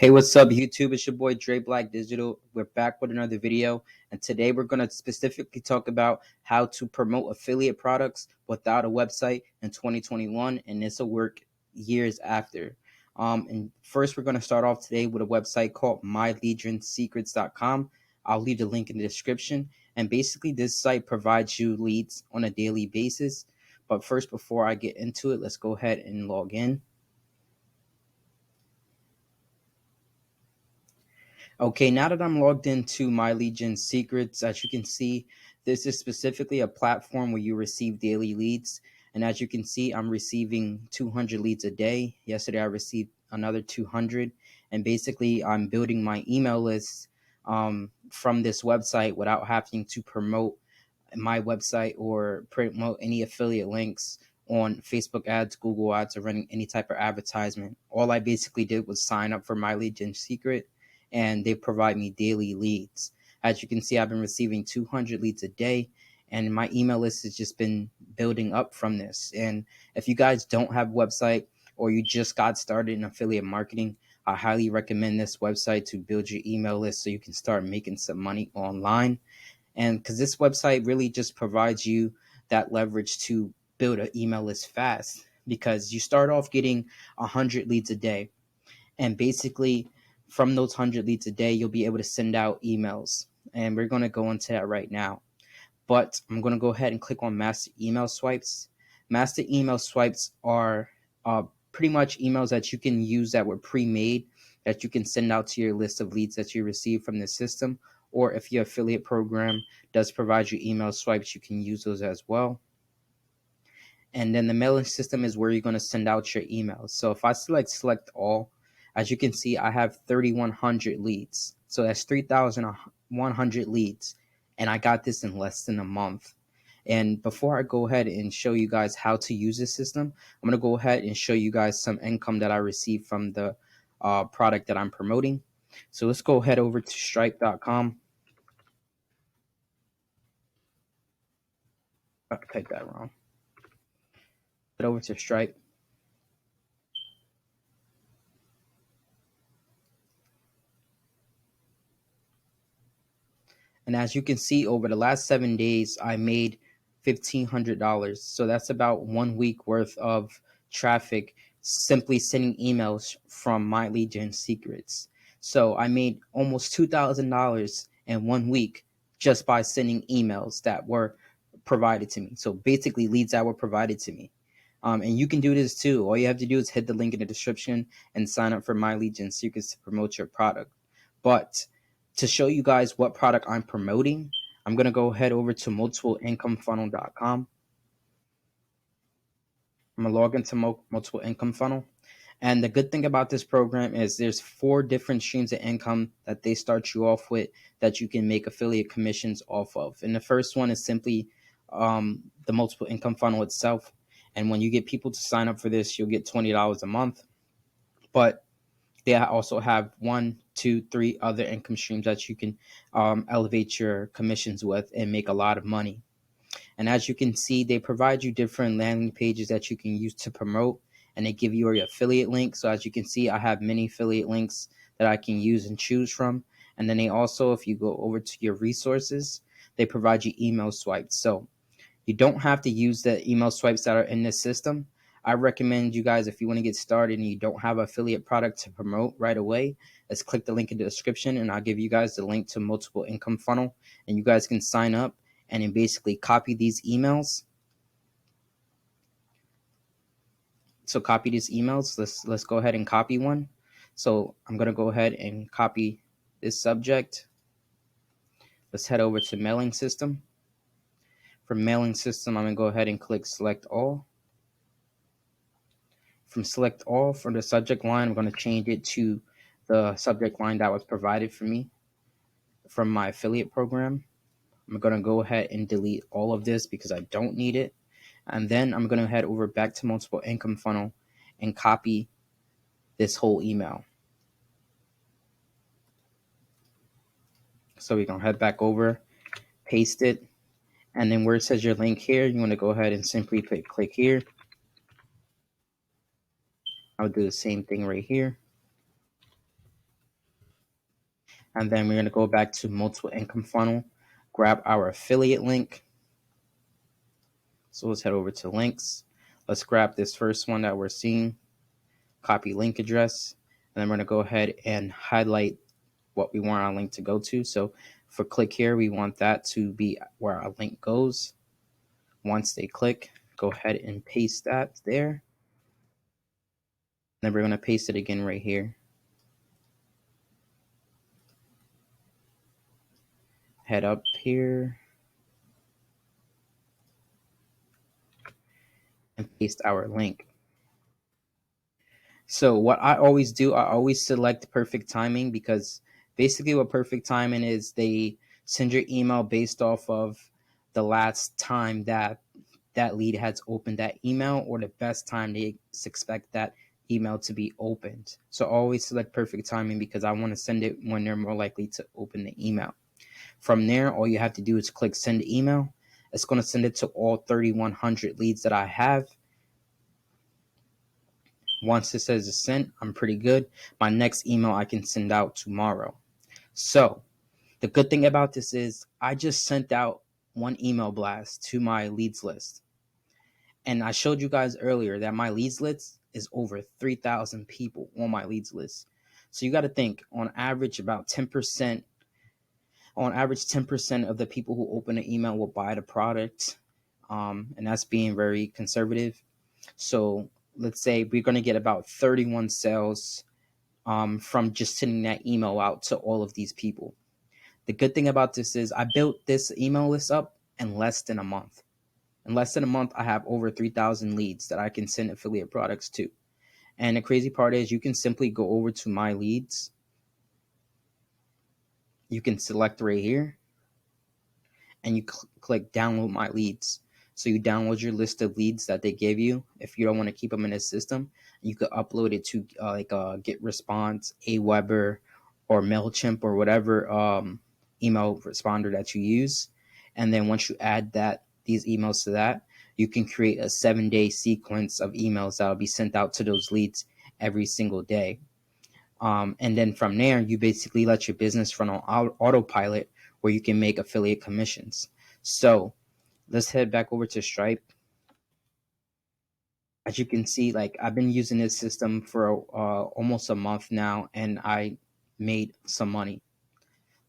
Hey, what's up, YouTube? It's your boy Dre Black Digital. We're back with another video, and today we're going to specifically talk about how to promote affiliate products without a website in 2021, and this will work years after. And first, we're going to start off today with a website called mylegionssecrets.com. I'll leave the link in the description, and basically, this site provides you leads on a daily basis. But first, before I get into it, let's go ahead and log in. Okay, now that I'm logged into My Legion Secrets, as you can see, this is specifically a platform where you receive daily leads. And as you can see, I'm receiving 200 leads a day. Yesterday, I received another 200. And basically, I'm building my email list from this website without having to promote my website or promote any affiliate links on Facebook ads, Google ads, or running any type of advertisement. All I basically did was sign up for My Legion Secret, and they provide me daily leads. As you can see, I've been receiving 200 leads a day, and my email list has just been building up from this. And if you guys don't have a website or you just got started in affiliate marketing, I highly recommend this website to build your email list so you can start making some money online. And because this website really just provides you that leverage to build an email list fast, because you start off getting 100 leads a day, and basically from those 100 leads a day, you'll be able to send out emails. And we're going to go into that right now. But I'm going to go ahead and click on master email swipes. Master email swipes are pretty much emails that you can use that were pre-made, that you can send out to your list of leads that you receive from the system. Or if your affiliate program does provide you email swipes, you can use those as well. And then the mailing system is where you're going to send out your emails. So if I select all, as you can see, I have 3,100 leads. So that's 3,100 leads. And I got this in less than a month. And before I go ahead and show you guys how to use this system, I'm going to go ahead and show you guys some income that I received from the product that I'm promoting. So let's go ahead over to stripe.com. I typed that wrong. Head over to Stripe. And as you can see, over the last 7 days, I made $1,500. So that's about 1 week worth of traffic simply sending emails from My Legion Secrets. So I made almost $2,000 in 1 week just by sending emails that were provided to me. So basically leads that were provided to me. And you can do this too. All you have to do is hit the link in the description and sign up for My Legion Secrets to promote your product. But to show you guys what product I'm promoting, I'm going to go head over to multipleincomefunnel.com. I'm going to log into Multiple Income Funnel. And the good thing about this program is there's 4 different streams of income that they start you off with that you can make affiliate commissions off of. And the first one is simply the Multiple Income Funnel itself. And when you get people to sign up for this, you'll get $20 a month. But they also have 1, 2, 3 other income streams that you can elevate your commissions with and make a lot of money. And as you can see, they provide you different landing pages that you can use to promote, and they give you your affiliate link. So as you can see, I have many affiliate links that I can use and choose from. And then they also, if you go over to your resources, they provide you email swipes. So you don't have to use the email swipes that are in this system. I recommend you guys, if you want to get started and you don't have an affiliate product to promote right away, let's click the link in the description, and I'll give you guys the link to Multiple Income Funnel, and you guys can sign up and then basically copy these emails. So copy these emails. Let's go ahead and copy one. So I'm going to go ahead and copy this subject. Let's head over to mailing system. For mailing system, I'm going to go ahead and click select all. From select all, for the subject line, I'm going to change it to the subject line that was provided for me from my affiliate program. I'm going to go ahead and delete all of this because I don't need it. And then I'm going to head over back to Multiple Income Funnel and copy this whole email. So we're going to head back over, paste it, and then where it says your link here, you want to go ahead and simply click here. I'll do the same thing right here. And then we're going to go back to multiple income funnel, grab our affiliate link. So let's head over to links. Let's grab this first one that we're seeing, copy link address, and then we're going to go ahead and highlight what we want our link to go to. So for click here, we want that to be where our link goes. Once they click, go ahead and paste that there. Then we're going to paste it again right here. Head up here and paste our link. So what I always do, I always select perfect timing, because basically what perfect timing is, they send your email based off of the last time that that lead has opened that email, or the best time they expect that email to be opened. So always select perfect timing, because I want to send it when they're more likely to open the email. From there, all you have to do is click send email. It's going to send it to all 3,100 leads that I have. Once it says it's sent, I'm pretty good. My next email I can send out tomorrow. So the good thing about this is I just sent out one email blast to my leads list. And I showed you guys earlier that my leads list is over 3,000 people on my leads list. So you got to think, on average, about 10%. On average, 10% of the people who open an email will buy the product. And that's being very conservative. So let's say we're going to get about 31 sales from just sending that email out to all of these people. The good thing about this is I built this email list up in less than a month. In less than a month, I have over 3,000 leads that I can send affiliate products to. And the crazy part is you can simply go over to my leads. You can select right here and you click download my leads. So you download your list of leads that they give you. If you don't want to keep them in the system, you could upload it to GetResponse, Aweber, or MailChimp, or whatever email responder that you use. And then once you add these emails to that, you can create a 7-day sequence of emails that will be sent out to those leads every single day. And then from there, you basically let your business run on autopilot, where you can make affiliate commissions. So let's head back over to Stripe. As you can see, like, I've been using this system for almost a month now, and I made some money.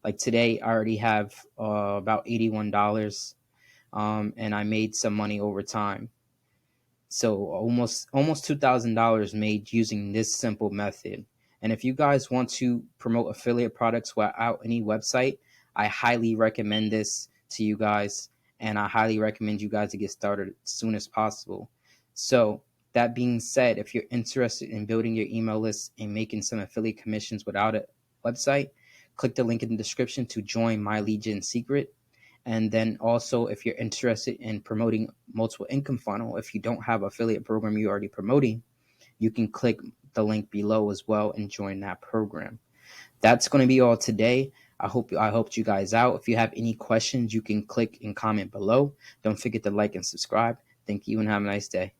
Like today, I already have about $81, and I made some money over time. So almost $2,000 made using this simple method. And if you guys want to promote affiliate products without any website, I highly recommend this to you guys. And I highly recommend you guys to get started as soon as possible. So that being said, if you're interested in building your email list and making some affiliate commissions without a website, click the link in the description to join My Lead Gen Secret. And then also, if you're interested in promoting multiple income funnel, if you don't have affiliate program you're already promoting, you can click the link below as well and join that program. That's going to be all today. I hope I helped you guys out. If you have any questions, you can click and comment below. Don't forget to like and subscribe. Thank you and have a nice day.